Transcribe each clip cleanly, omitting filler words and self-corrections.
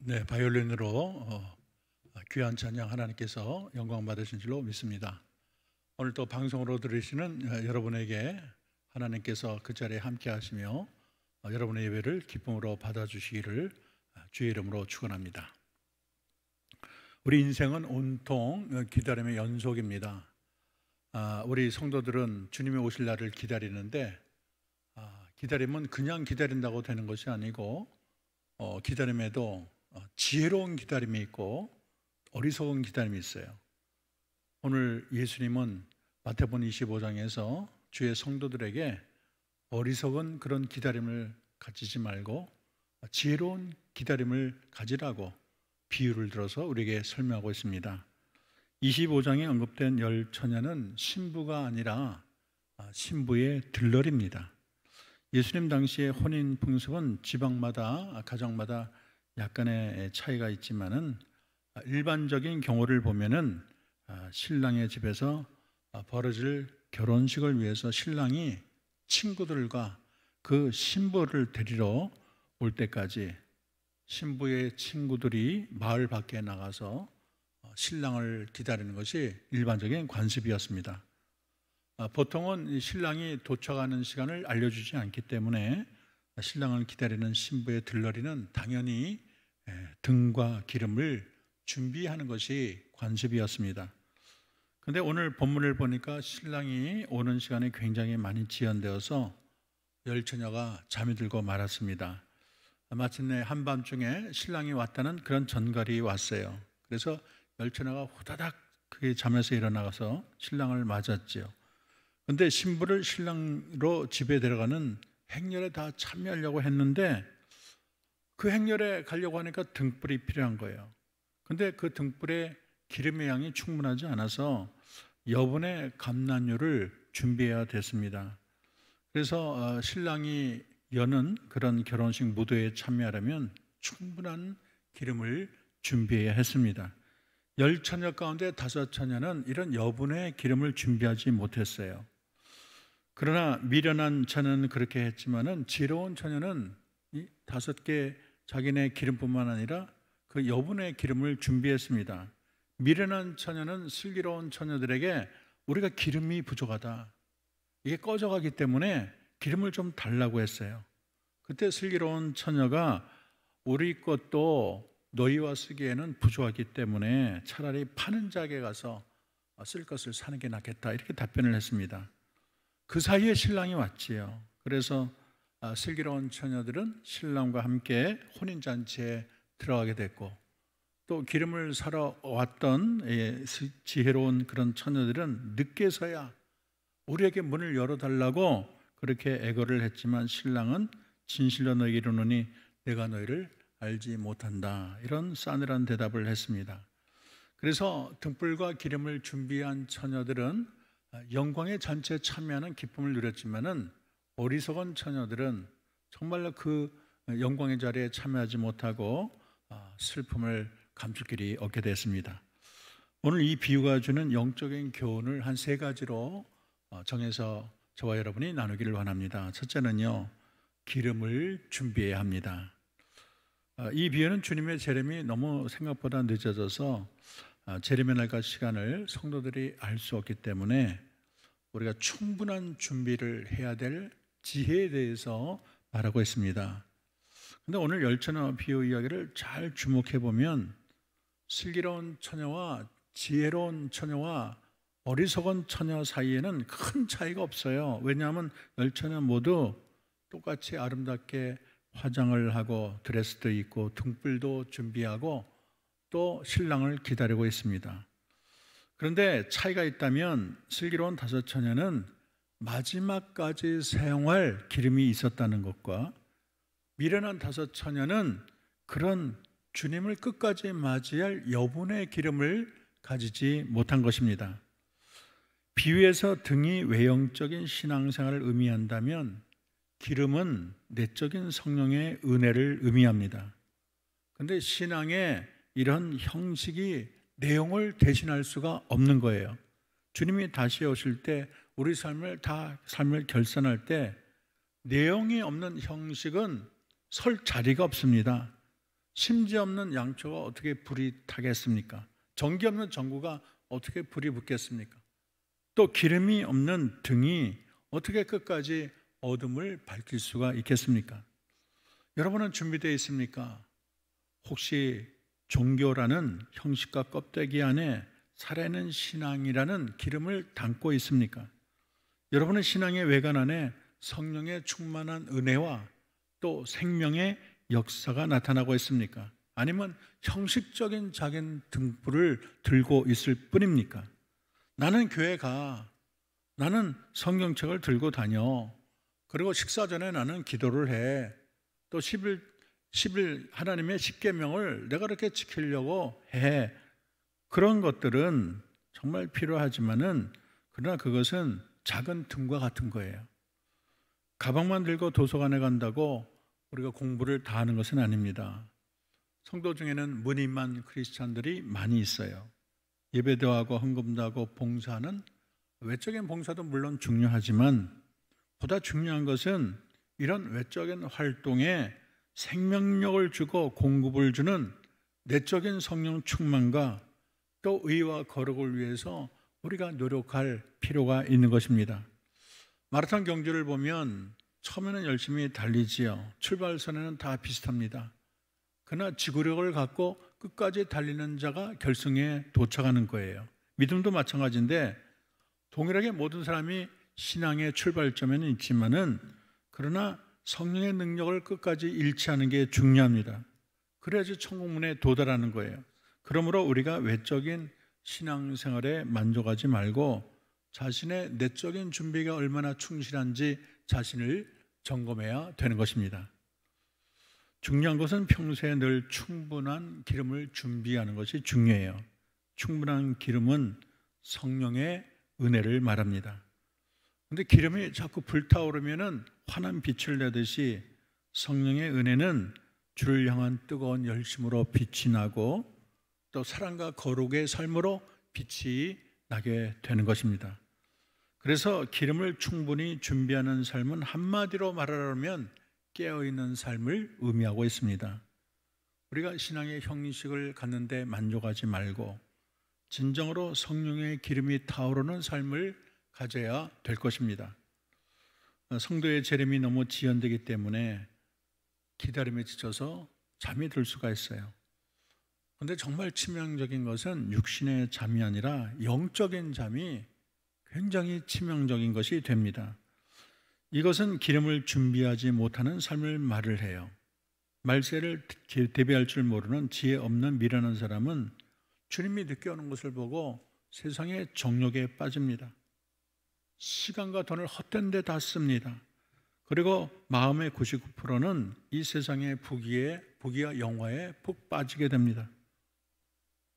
네, 바이올린으로 귀한 찬양 하나님께서 영광 받으신 줄로 믿습니다. 오늘 또 방송으로 들으시는 여러분에게 하나님께서 그 자리에 함께 하시며 여러분의 예배를 기쁨으로 받아주시기를 주의 이름으로 축원합니다. 우리 인생은 온통 기다림의 연속입니다. 우리 성도들은 주님이 오실 날을 기다리는데 기다림은 그냥 기다린다고 되는 것이 아니고 기다림에도 지혜로운 기다림이 있고 어리석은 기다림이 있어요. 오늘 예수님은 마태복음 25장에서 주의 성도들에게 어리석은 그런 기다림을 가지지 말고 지혜로운 기다림을 가지라고 비유를 들어서 우리에게 설명하고 있습니다. 25장에 언급된 열 처녀는 신부가 아니라 신부의 들러리입니다. 예수님 당시의 혼인 풍습은 지방마다 가정마다 약간의 차이가 있지만은 일반적인 경우를 보면은 신랑의 집에서 벌어질 결혼식을 위해서 신랑이 친구들과 그 신부를 데리러 올 때까지 신부의 친구들이 마을 밖에 나가서 신랑을 기다리는 것이 일반적인 관습이었습니다. 보통은 신랑이 도착하는 시간을 알려주지 않기 때문에 신랑을 기다리는 신부의 들러리는 당연히 등과 기름을 준비하는 것이 관습이었습니다. 그런데 오늘 본문을 보니까 신랑이 오는 시간이 굉장히 많이 지연되어서 열 처녀가 잠이 들고 말았습니다. 마침내 한밤중에 신랑이 왔다는 그런 전갈이 왔어요. 그래서 열 처녀가 후다닥 그게 잠에서 일어나서 신랑을 맞았지요. 그런데 신부를 신랑으로 집에 데려가는 행렬에 다 참여하려고 했는데 그 행렬에 가려고 하니까 등불이 필요한 거예요. 그런데 그 등불에 기름의 양이 충분하지 않아서 여분의 감난료를 준비해야 됐습니다. 그래서 신랑이 여는 그런 결혼식 무도에 참여하려면 충분한 기름을 준비해야 했습니다. 열 처녀 가운데 다섯 처녀는 이런 여분의 기름을 준비하지 못했어요. 그러나 미련한 처녀는 그렇게 했지만은 지혜로운 처녀는 이 다섯 개 자기네 기름뿐만 아니라 그 여분의 기름을 준비했습니다. 미련한 처녀는 슬기로운 처녀들에게 우리가 기름이 부족하다, 이게 꺼져가기 때문에 기름을 좀 달라고 했어요. 그때 슬기로운 처녀가 우리 것도 너희와 쓰기에는 부족하기 때문에 차라리 파는 자에게 가서 쓸 것을 사는 게 낫겠다, 이렇게 답변을 했습니다. 그 사이에 신랑이 왔지요. 그래서 슬기로운 처녀들은 신랑과 함께 혼인잔치에 들어가게 됐고, 또 기름을 사러 왔던 지혜로운 그런 처녀들은 늦게서야 우리에게 문을 열어달라고 그렇게 애걸을 했지만 신랑은 진실로 너희에게 이르노니 내가 너희를 알지 못한다, 이런 싸늘한 대답을 했습니다. 그래서 등불과 기름을 준비한 처녀들은 영광의 잔치에 참여하는 기쁨을 누렸지만은 어리석은 처녀들은 정말로 그 영광의 자리에 참여하지 못하고 슬픔을 감출 길이 없게 됐습니다. 오늘 이 비유가 주는 영적인 교훈을 한 세 가지로 정해서 저와 여러분이 나누기를 원합니다. 첫째는요, 기름을 준비해야 합니다. 이 비유는 주님의 재림이 너무 생각보다 늦어져서 재림의 날과 시간을 성도들이 알 수 없기 때문에 우리가 충분한 준비를 해야 될 지혜에 대해서 말하고 있습니다. 그런데 오늘 열 처녀 비유 이야기를 잘 주목해 보면 슬기로운 처녀와 지혜로운 처녀와 어리석은 처녀 사이에는 큰 차이가 없어요. 왜냐하면 열 처녀 모두 똑같이 아름답게 화장을 하고 드레스도 입고 등불도 준비하고 또 신랑을 기다리고 있습니다. 그런데 차이가 있다면 슬기로운 다섯 처녀는 마지막까지 사용할 기름이 있었다는 것과 미련한 다섯 처녀는 그런 주님을 끝까지 맞이할 여분의 기름을 가지지 못한 것입니다. 비유에서 등이 외형적인 신앙생활을 의미한다면 기름은 내적인 성령의 은혜를 의미합니다. 그런데 신앙의 이런 형식이 내용을 대신할 수가 없는 거예요. 주님이 다시 오실 때 우리 삶을 결산할 때 내용이 없는 형식은 설 자리가 없습니다. 심지 없는 양초가 어떻게 불이 타겠습니까? 전기 없는 전구가 어떻게 불이 붙겠습니까? 또 기름이 없는 등이 어떻게 끝까지 어둠을 밝힐 수가 있겠습니까? 여러분은 준비되어 있습니까? 혹시 종교라는 형식과 껍데기 안에 살아있는 신앙이라는 기름을 담고 있습니까? 여러분의 신앙의 외관 안에 성령의 충만한 은혜와 또 생명의 역사가 나타나고 있습니까? 아니면 형식적인 작은 등불을 들고 있을 뿐입니까? 나는 교회 가, 나는 성경책을 들고 다녀, 그리고 식사 전에 나는 기도를 해, 또 10일 하나님의 십계명을 내가 이렇게 지키려고 해. 그런 것들은 정말 필요하지만은 그러나 그것은 작은 등과 같은 거예요. 가방만 들고 도서관에 간다고 우리가 공부를 다 하는 것은 아닙니다. 성도 중에는 무늬만 크리스찬들이 많이 있어요. 예배도 하고 헌금도 하고 봉사하는 외적인 봉사도 물론 중요하지만 보다 중요한 것은 이런 외적인 활동에 생명력을 주고 공급을 주는 내적인 성령 충만과 또 의와 거룩을 위해서 우리가 노력할 필요가 있는 것입니다. 마라톤 경주를 보면 처음에는 열심히 달리지요. 출발선에는 다 비슷합니다. 그러나 지구력을 갖고 끝까지 달리는 자가 결승에 도착하는 거예요. 믿음도 마찬가지인데 동일하게 모든 사람이 신앙의 출발점에는 있지만은 그러나 성령의 능력을 끝까지 잃지 않은 게 중요합니다. 그래야지 천국문에 도달하는 거예요. 그러므로 우리가 외적인 신앙생활에 만족하지 말고 자신의 내적인 준비가 얼마나 충실한지 자신을 점검해야 되는 것입니다. 중요한 것은 평소에 늘 충분한 기름을 준비하는 것이 중요해요. 충분한 기름은 성령의 은혜를 말합니다. 그런데 기름이 자꾸 불타오르면은 환한 빛을 내듯이 성령의 은혜는 주를 향한 뜨거운 열심으로 빛이 나고 또 사랑과 거룩의 삶으로 빛이 나게 되는 것입니다. 그래서 기름을 충분히 준비하는 삶은 한마디로 말하자면 깨어있는 삶을 의미하고 있습니다. 우리가 신앙의 형식을 갖는데 만족하지 말고 진정으로 성령의 기름이 타오르는 삶을 가져야 될 것입니다. 성도의 재림이 너무 지연되기 때문에 기다림에 지쳐서 잠이 들 수가 있어요. 그런데 정말 치명적인 것은 육신의 잠이 아니라 영적인 잠이 굉장히 치명적인 것이 됩니다. 이것은 기름을 준비하지 못하는 삶을 말을 해요. 말세를 대비할 줄 모르는 지혜 없는 미련한 사람은 주님이 늦게 오는 것을 보고 세상의 정욕에 빠집니다. 시간과 돈을 헛된 데 다 씁니다. 그리고 마음의 99%는 이 세상의 부귀와 영화에 푹 빠지게 됩니다.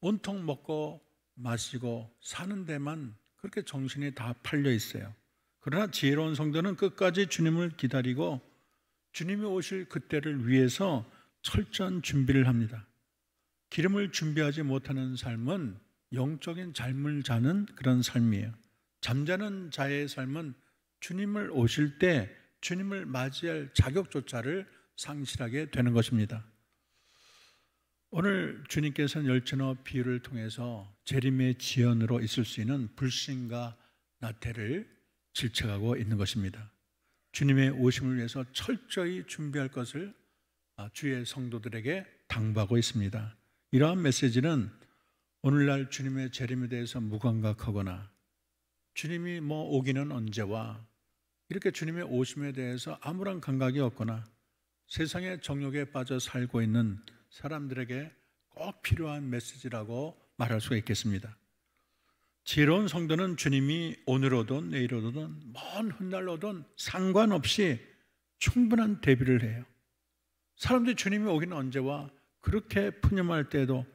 온통 먹고 마시고 사는 데만 그렇게 정신이 다 팔려 있어요. 그러나 지혜로운 성도는 끝까지 주님을 기다리고 주님이 오실 그때를 위해서 철저한 준비를 합니다. 기름을 준비하지 못하는 삶은 영적인 잠을 자는 그런 삶이에요. 잠자는 자의 삶은 주님을 오실 때 주님을 맞이할 자격조차를 상실하게 되는 것입니다. 오늘 주님께서는 열전어 비유를 통해서 재림의 지연으로 있을 수 있는 불신과 나태를 질책하고 있는 것입니다. 주님의 오심을 위해서 철저히 준비할 것을 주의 성도들에게 당부하고 있습니다. 이러한 메시지는 오늘날 주님의 재림에 대해서 무감각하거나 주님이 오기는 언제와 이렇게 주님의 오심에 대해서 아무런 감각이 없거나 세상의 정욕에 빠져 살고 있는 사람들에게 꼭 필요한 메시지라고 말할 수가 있겠습니다. 지혜로운 성도는 주님이 오늘 오든 내일 오든 먼 훗날 오든 상관없이 충분한 대비를 해요. 사람들이 주님이 오기는 언제와 그렇게 푸념할 때에도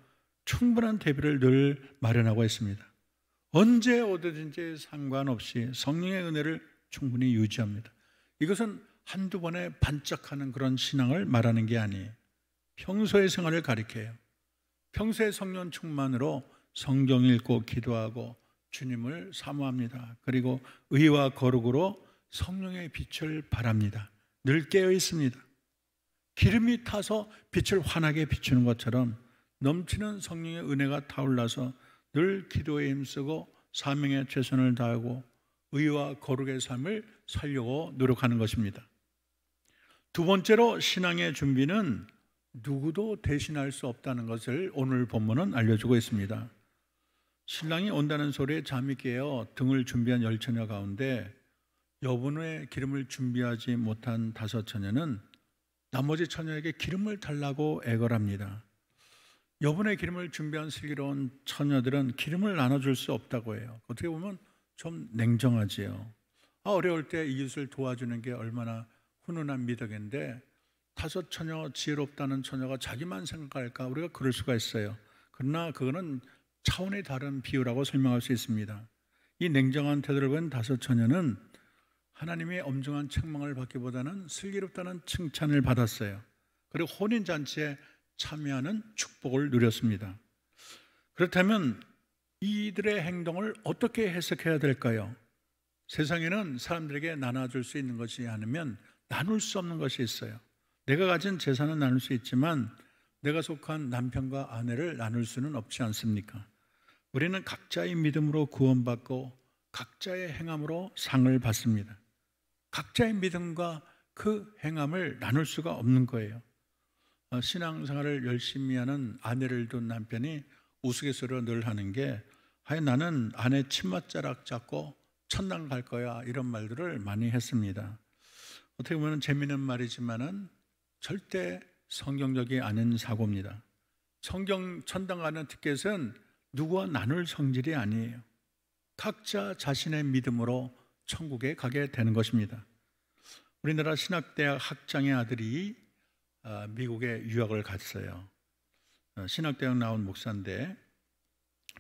충분한 대비를 늘 마련하고 있습니다. 언제 오든지 상관없이 성령의 은혜를 충분히 유지합니다. 이것은 한두 번에 반짝하는 그런 신앙을 말하는 게 아니에요. 평소의 생활을 가리켜요. 평소의 성령 충만으로 성경 읽고 기도하고 주님을 사모합니다. 그리고 의와 거룩으로 성령의 빛을 바랍니다. 늘 깨어 있습니다. 기름이 타서 빛을 환하게 비추는 것처럼 넘치는 성령의 은혜가 타올라서 늘 기도에 힘쓰고 사명에 최선을 다하고 의와 거룩의 삶을 살려고 노력하는 것입니다. 두 번째로 신앙의 준비는 누구도 대신할 수 없다는 것을 오늘 본문은 알려주고 있습니다. 신랑이 온다는 소리에 잠이 깨어 등을 준비한 10처녀 가운데 여분의 기름을 준비하지 못한 5처녀는 나머지 처녀에게 기름을 달라고 애걸합니다. 여분의 기름을 준비한 슬기로운 처녀들은 기름을 나눠줄 수 없다고 해요. 어떻게 보면 좀 냉정하지요. 어려울 때 이웃을 도와주는 게 얼마나 훈훈한 미덕인데 5처녀 지혜롭다는 처녀가 자기만 생각할까? 우리가 그럴 수가 있어요. 그러나 그거는 차원이 다른 비유라고 설명할 수 있습니다. 이 냉정한 태도를 본 5처녀는 하나님의 엄중한 책망을 받기보다는 슬기롭다는 칭찬을 받았어요. 그리고 혼인잔치에 참여하는 축복을 누렸습니다. 그렇다면 이들의 행동을 어떻게 해석해야 될까요? 세상에는 사람들에게 나눠줄 수 있는 것이 아니면 나눌 수 없는 것이 있어요. 내가 가진 재산은 나눌 수 있지만 내가 속한 남편과 아내를 나눌 수는 없지 않습니까? 우리는 각자의 믿음으로 구원받고 각자의 행함으로 상을 받습니다. 각자의 믿음과 그 행함을 나눌 수가 없는 거예요. 신앙생활을 열심히 하는 아내를 둔 남편이 우스갯소리로 늘 하는 게 나는 아내 치맛자락 잡고 천당 갈 거야, 이런 말들을 많이 했습니다. 어떻게 보면 재미있는 말이지만은 절대 성경적이 아닌 사고입니다. 성경 천당 가는 티켓은 누구와 나눌 성질이 아니에요. 각자 자신의 믿음으로 천국에 가게 되는 것입니다. 우리나라 신학대학 학장의 아들이 미국에 유학을 갔어요. 신학대학 나온 목사인데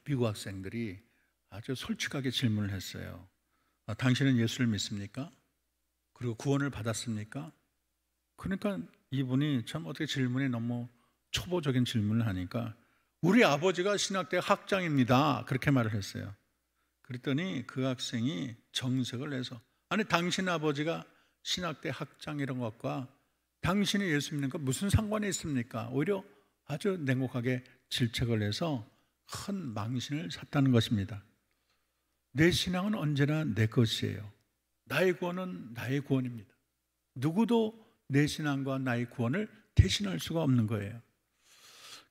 미국 학생들이 아주 솔직하게 질문을 했어요. 당신은 예수를 믿습니까? 그리고 구원을 받았습니까? 그러니까 이분이 참 어떻게 질문이 너무 초보적인 질문을 하니까 우리 아버지가 신학대학 학장입니다, 그렇게 말을 했어요. 그랬더니 그 학생이 정색을 해서 아니 당신 아버지가 신학대 학장 이런 것과 당신이 예수 믿는 것 무슨 상관이 있습니까? 오히려 아주 냉혹하게 질책을 해서 큰 망신을 샀다는 것입니다. 내 신앙은 언제나 내 것이에요. 나의 구원은 나의 구원입니다. 누구도 내 신앙과 나의 구원을 대신할 수가 없는 거예요.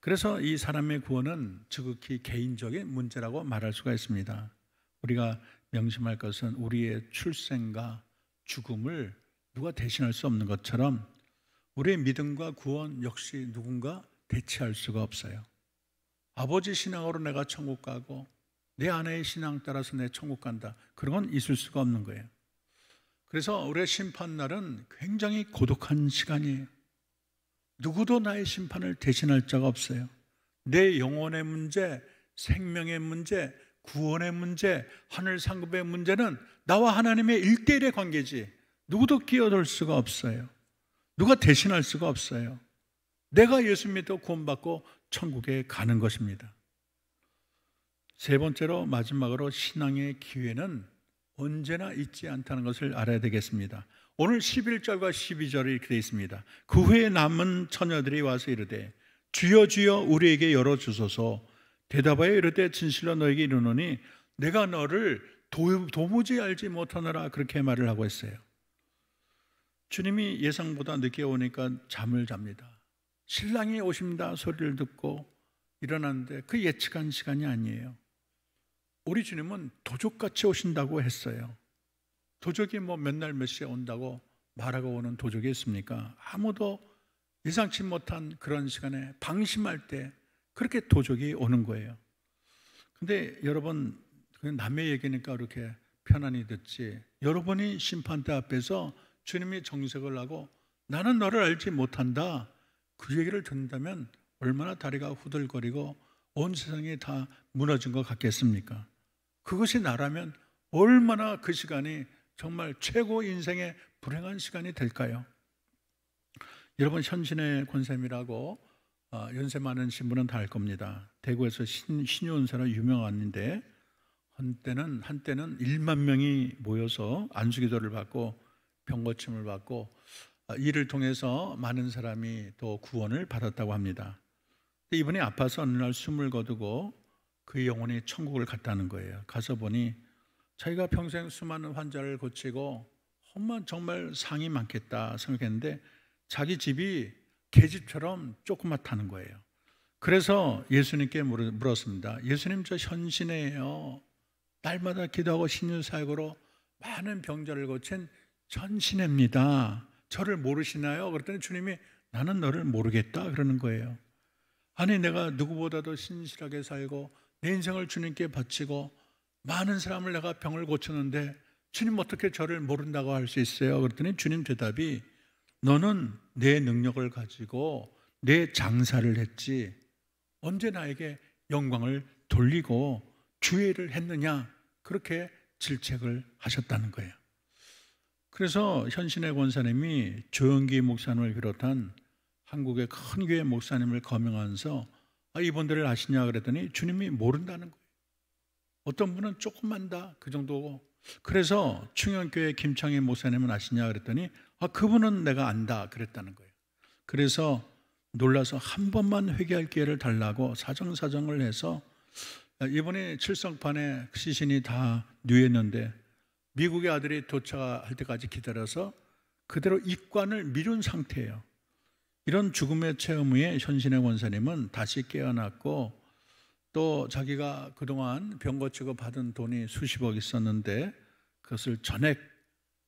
그래서 이 사람의 구원은 지극히 개인적인 문제라고 말할 수가 있습니다. 우리가 명심할 것은 우리의 출생과 죽음을 누가 대신할 수 없는 것처럼 우리의 믿음과 구원 역시 누군가 대체할 수가 없어요. 아버지 신앙으로 내가 천국 가고 내 아내의 신앙 따라서 내 천국 간다, 그런 건 있을 수가 없는 거예요. 그래서 우리의 심판날은 굉장히 고독한 시간이에요. 누구도 나의 심판을 대신할 자가 없어요. 내 영혼의 문제, 생명의 문제, 구원의 문제, 하늘 상급의 문제는 나와 하나님의 1대1의 관계지 누구도 끼어들 수가 없어요. 누가 대신할 수가 없어요. 내가 예수 믿고 구원받고 천국에 가는 것입니다. 세 번째로 마지막으로 신앙의 기회는 언제나 있지 않다는 것을 알아야 되겠습니다. 오늘 11절과 12절이 이렇게 되어 있습니다. 그 후에 남은 처녀들이 와서 이르되 주여 주여 우리에게 열어주소서. 대답하여 이르되 진실로 너에게 이르노니 내가 너를 도무지 알지 못하노라, 그렇게 말을 하고 있어요. 주님이 예상보다 늦게 오니까 잠을 잡니다. 신랑이 오십니다 소리를 듣고 일어났는데 그 예측한 시간이 아니에요. 우리 주님은 도적같이 오신다고 했어요. 도적이 뭐 몇 날 몇 시에 온다고 말하고 오는 도적이 있습니까? 아무도 예상치 못한 그런 시간에 방심할 때 그렇게 도적이 오는 거예요. 근데 여러분, 남의 얘기니까 그렇게 편안히 듣지, 여러분이 심판대 앞에서 주님이 정색을 하고 나는 너를 알지 못한다, 그 얘기를 듣는다면 얼마나 다리가 후들거리고 온 세상이 다 무너진 것 같겠습니까? 그것이 나라면 얼마나 그 시간이 정말 최고 인생의 불행한 시간이 될까요? 여러분, 현신의 권쌤이라고 연세 많은 신부는 다 알 겁니다. 대구에서 신유은사로 유명한데 한때는 1만 명이 모여서 안수기도를 받고 병고침을 받고 이를 통해서 많은 사람이 또 구원을 받았다고 합니다. 이분이 아파서 어느 날 숨을 거두고 그 영혼이 천국을 갔다는 거예요. 가서 보니 자기가 평생 수많은 환자를 고치고 정말 상이 많겠다 생각했는데 자기 집이 계집처럼 조그맣다는 거예요. 그래서 예수님께 물었습니다. 예수님, 저 현신이에요. 날마다 기도하고 신유사역으로 많은 병자를 고친 전신입니다. 저를 모르시나요? 그랬더니 주님이 나는 너를 모르겠다 그러는 거예요. 아니, 내가 누구보다도 신실하게 살고 내 인생을 주님께 바치고 많은 사람을 내가 병을 고쳤는데 주님 어떻게 저를 모른다고 할 수 있어요? 그랬더니 주님 대답이 너는 내 능력을 가지고 내 장사를 했지 언제 나에게 영광을 돌리고 주의 일을 했느냐, 그렇게 질책을 하셨다는 거예요. 그래서 현신의 권사님이 조영기 목사님을 비롯한 한국의 큰 교회 목사님을 거명하면서 이분들을 아시냐 그랬더니 주님이 모른다는 거예요. 어떤 분은 조금만 다 그 정도고, 그래서 충영교회 김창희 목사님은 아시냐 그랬더니 그분은 내가 안다 그랬다는 거예요. 그래서 놀라서 한 번만 회개할 기회를 달라고 사정사정을 해서 이번에 칠성판에 시신이 다 누웠는데 미국의 아들이 도착할 때까지 기다려서 그대로 입관을 미룬 상태예요. 이런 죽음의 체험 후에 현신의 권사님은 다시 깨어났고 또 자기가 그동안 병 고치고 받은 돈이 수십억 있었는데 그것을 전액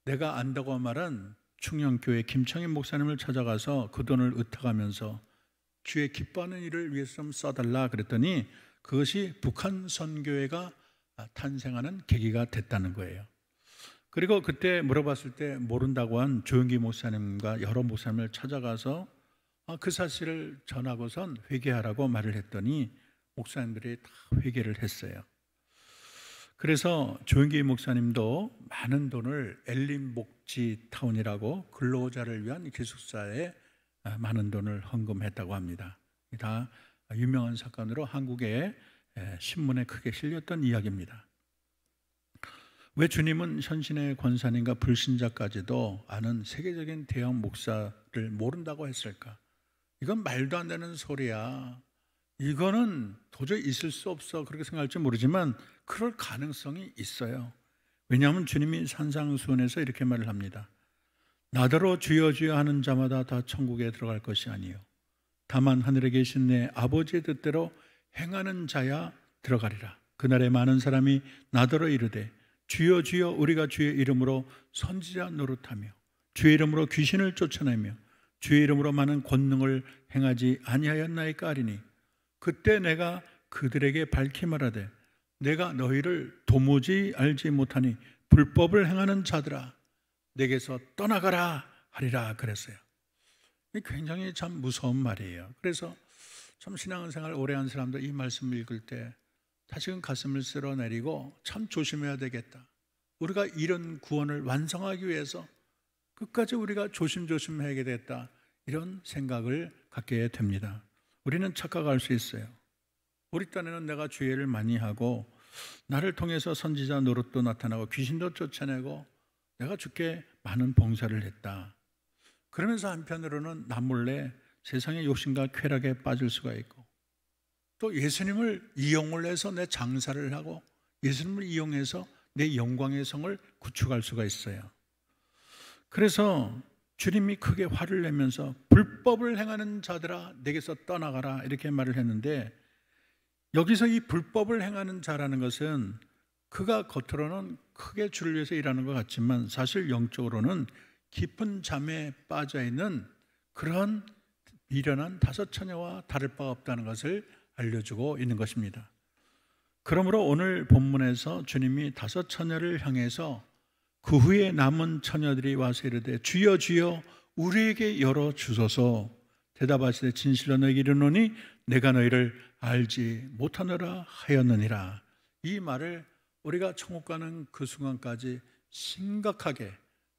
내가 안다고 말한 충영교회 김창희 목사님을 찾아가서 그 돈을 의탁하면서 주의 기뻐하는 일을 위해서 좀 써달라 그랬더니 그것이 북한 선교회가 탄생하는 계기가 됐다는 거예요. 그리고 그때 물어봤을 때 모른다고 한 조영기 목사님과 여러 목사님을 찾아가서 그 사실을 전하고선 회개하라고 말을 했더니 목사님들이 다 회개를 했어요. 그래서 조영기 목사님도 많은 돈을 엘린복지타운이라고 근로자를 위한 기숙사에 많은 돈을 헌금했다고 합니다. 다 유명한 사건으로 한국의 신문에 크게 실렸던 이야기입니다. 왜 주님은 현신의 권사님과 불신자까지도 아는 세계적인 대형 목사를 모른다고 했을까? 이건 말도 안 되는 소리야. 이거는 도저히 있을 수 없어. 그렇게 생각할지 모르지만 그럴 가능성이 있어요. 왜냐하면 주님이 산상수훈에서 이렇게 말을 합니다. 나더러 주여 주여 하는 자마다 다 천국에 들어갈 것이 아니요 다만 하늘에 계신 내 아버지의 뜻대로 행하는 자야 들어가리라. 그날에 많은 사람이 나더러 이르되 주여 주여 우리가 주의 이름으로 선지자 노릇하며 주의 이름으로 귀신을 쫓아내며 주의 이름으로 많은 권능을 행하지 아니하였나이까 하리니 그때 내가 그들에게 밝히 말하되 내가 너희를 도무지 알지 못하니 불법을 행하는 자들아 내게서 떠나가라 하리라 그랬어요. 굉장히 참 무서운 말이에요. 그래서 참 신앙생활 오래 한 사람들 이 말씀을 읽을 때 다시금 가슴을 쓸어내리고 참 조심해야 되겠다. 우리가 이런 구원을 완성하기 위해서 끝까지 우리가 조심조심해야 되겠다. 이런 생각을 갖게 됩니다. 우리는 착각할 수 있어요. 우리 딴에는 내가 죄를 많이 하고 나를 통해서 선지자 노릇도 나타나고 귀신도 쫓아내고 내가 주께 많은 봉사를 했다. 그러면서 한편으로는 나 몰래 세상의 욕심과 쾌락에 빠질 수가 있고 또 예수님을 이용을 해서 내 장사를 하고 예수님을 이용해서 내 영광의 성을 구축할 수가 있어요. 그래서 주님이 크게 화를 내면서 불법을 행하는 자들아 내게서 떠나가라 이렇게 말을 했는데 여기서 이 불법을 행하는 자라는 것은 그가 겉으로는 크게 주를 위해서 일하는 것 같지만 사실 영적으로는 깊은 잠에 빠져 있는 그런 미련한 다섯 처녀와 다를 바가 없다는 것을 알려주고 있는 것입니다. 그러므로 오늘 본문에서 주님이 다섯 처녀를 향해서 그 후에 남은 처녀들이 와서 이르되 주여 주여 우리에게 열어주소서 대답하시되 진실로 너희에게 이르노니 내가 너희를 알지 못하노라 하였느니라. 이 말을 우리가 천국 가는 그 순간까지 심각하게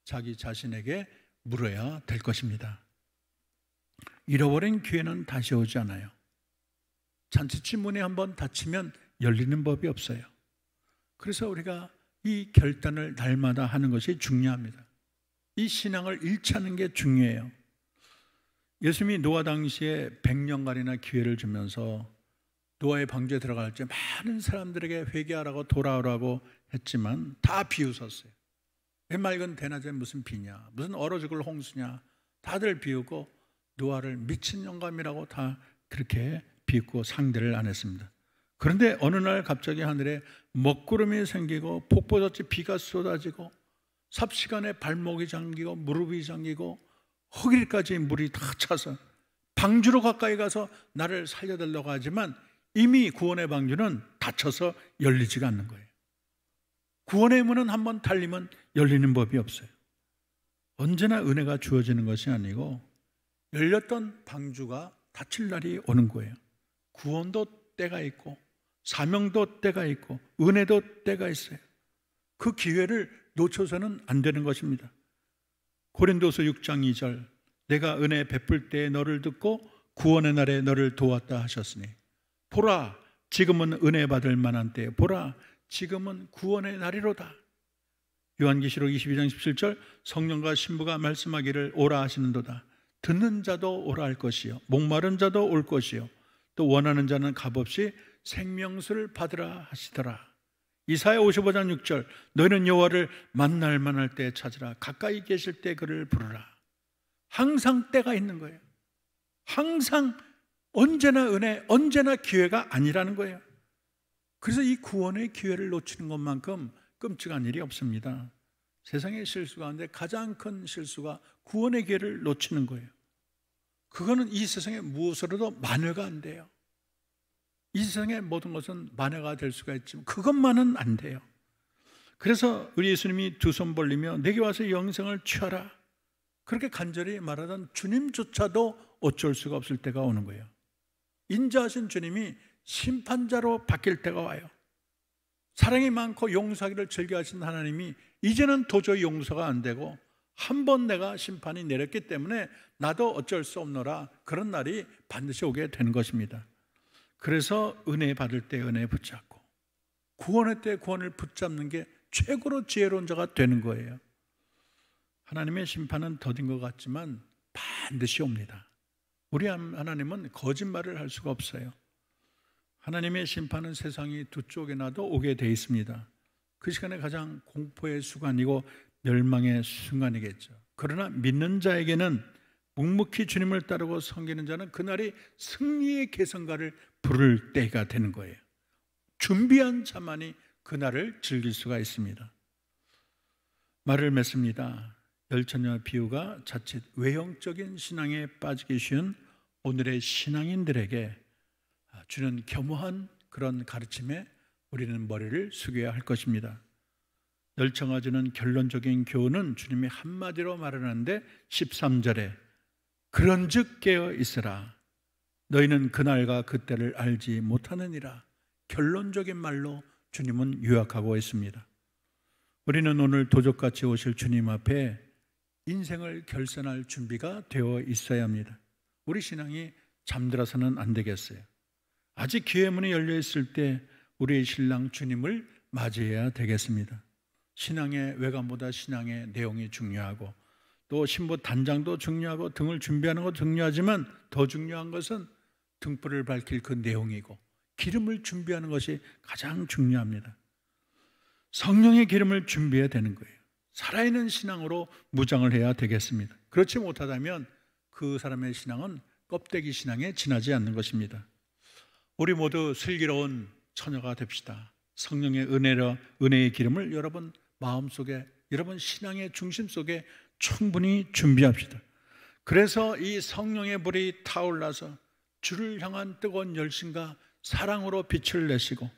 자기 자신에게 물어야 될 것입니다. 잃어버린 기회는 다시 오지 않아요. 잔치집 문이 한번 닫히면 열리는 법이 없어요. 그래서 우리가 이 결단을 날마다 하는 것이 중요합니다. 이 신앙을 잃지 않는 게 중요해요. 예수님이 노아 당시에 100년간이나 기회를 주면서 노아의 방주에 들어갈 때 많은 사람들에게 회개하라고 돌아오라고 했지만 다 비웃었어요. 왜 맑은 대낮에 무슨 비냐, 무슨 얼어 죽을 홍수냐, 다들 비웃고 노아를 미친 영감이라고 다 그렇게 비웃고 상대를 안 했습니다. 그런데 어느 날 갑자기 하늘에 먹구름이 생기고 폭포같이 비가 쏟아지고 삽시간에 발목이 잠기고 무릎이 잠기고 허리까지 물이 다 차서 방주로 가까이 가서 나를 살려달라고 하지만 이미 구원의 방주는 닫혀서 열리지가 않는 거예요. 구원의 문은 한번 닫리면 열리는 법이 없어요. 언제나 은혜가 주어지는 것이 아니고 열렸던 방주가 닫힐 날이 오는 거예요. 구원도 때가 있고 사명도 때가 있고 은혜도 때가 있어요. 그 기회를 놓쳐서는 안 되는 것입니다. 고린도서 6장 2절, 내가 은혜 베풀 때에 너를 듣고 구원의 날에 너를 도왔다 하셨으니 보라 지금은 은혜 받을 만한 때, 보라 지금은 구원의 날이로다. 요한계시록 22장 17절, 성령과 신부가 말씀하기를 오라 하시는도다. 듣는 자도 오라 할 것이요 목마른 자도 올 것이요 또 원하는 자는 값없이 생명수를 받으라 하시더라. 이사야 55장 6절, 너희는 여호와를 만날 만할 때 찾으라. 가까이 계실 때 그를 부르라. 항상 때가 있는 거예요. 항상 언제나 은혜, 언제나 기회가 아니라는 거예요. 그래서 이 구원의 기회를 놓치는 것만큼 끔찍한 일이 없습니다. 세상의 실수 가운데 가장 큰 실수가 구원의 기회를 놓치는 거예요. 그거는 이 세상에 무엇으로도 만회가 안 돼요. 이 세상의 모든 것은 만회가 될 수가 있지만 그것만은 안 돼요. 그래서 우리 예수님이 두 손 벌리며 내게 와서 영생을 취하라 그렇게 간절히 말하던 주님조차도 어쩔 수가 없을 때가 오는 거예요. 인자하신 주님이 심판자로 바뀔 때가 와요. 사랑이 많고 용서하기를 즐겨하신 하나님이 이제는 도저히 용서가 안 되고 한 번 내가 심판이 내렸기 때문에 나도 어쩔 수 없노라, 그런 날이 반드시 오게 되는 것입니다. 그래서 은혜 받을 때 은혜 붙잡고 구원의 때 구원을 붙잡는 게 최고로 지혜로운 자가 되는 거예요. 하나님의 심판은 더딘 것 같지만 반드시 옵니다. 우리 하나님은 거짓말을 할 수가 없어요. 하나님의 심판은 세상이 두 쪽에 나도 오게 돼 있습니다. 그 시간에 가장 공포의 순간이고 멸망의 순간이겠죠. 그러나 믿는 자에게는 묵묵히 주님을 따르고 섬기는 자는 그날이 승리의 계성가를 부를 때가 되는 거예요. 준비한 자만이 그날을 즐길 수가 있습니다. 말을 맺습니다. 열처녀 비유가 자칫 외형적인 신앙에 빠지기 쉬운 오늘의 신앙인들에게 주는 겸허한 그런 가르침에 우리는 머리를 숙여야 할 것입니다. 열처가 주는 결론적인 교훈은 주님이 한마디로 말하는데 13절에 그런즉 깨어 있으라 너희는 그날과 그때를 알지 못하느니라. 결론적인 말로 주님은 요약하고 있습니다. 우리는 오늘 도적같이 오실 주님 앞에 인생을 결산할 준비가 되어 있어야 합니다. 우리 신앙이 잠들어서는 안 되겠어요. 아직 기회 문이 열려 있을 때 우리의 신랑 주님을 맞이해야 되겠습니다. 신앙의 외관보다 신앙의 내용이 중요하고 또 신부 단장도 중요하고 등을 준비하는 것도 중요하지만 더 중요한 것은 등불을 밝힐 그 내용이고 기름을 준비하는 것이 가장 중요합니다. 성령의 기름을 준비해야 되는 거예요. 살아있는 신앙으로 무장을 해야 되겠습니다. 그렇지 못하다면 그 사람의 신앙은 껍데기 신앙에 지나지 않는 것입니다. 우리 모두 슬기로운 처녀가 됩시다. 성령의 은혜의 기름을 여러분 마음속에, 여러분 신앙의 중심 속에 충분히 준비합시다. 그래서 이 성령의 불이 타올라서 주를 향한 뜨거운 열심과 사랑으로 빛을 내시고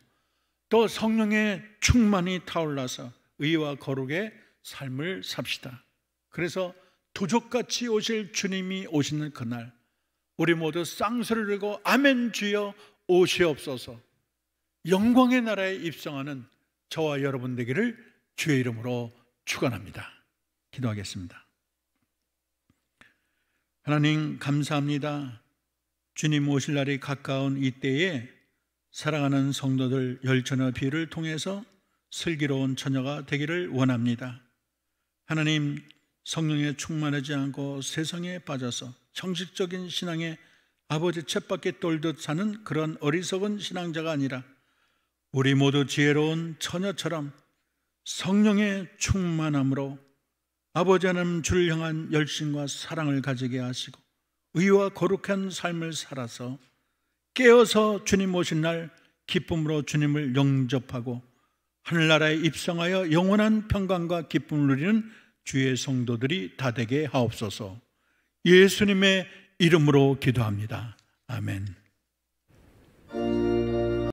또 성령의 충만이 타올라서 의와 거룩의 삶을 삽시다. 그래서 도적같이 오실 주님이 오시는 그날 우리 모두 쌍소리를 들고 아멘 주여 오시옵소서, 영광의 나라에 입성하는 저와 여러분 되기를 주의 이름으로 축원합니다. 기도하겠습니다. 하나님 감사합니다. 주님 오실 날이 가까운 이때에 사랑하는 성도들 열처녀 비유를 통해서 슬기로운 처녀가 되기를 원합니다. 하나님, 성령에 충만하지 않고 세상에 빠져서 형식적인 신앙에 아버지 쳇바퀴 돌듯 사는 그런 어리석은 신앙자가 아니라 우리 모두 지혜로운 처녀처럼 성령의 충만함으로 아버지 하나님 주를 향한 열심과 사랑을 가지게 하시고 의와 거룩한 삶을 살아서 깨어서 주님 오신 날 기쁨으로 주님을 영접하고 하늘나라에 입성하여 영원한 평강과 기쁨을 누리는 주의 성도들이 다 되게 하옵소서. 예수님의 이름으로 기도합니다. 아멘.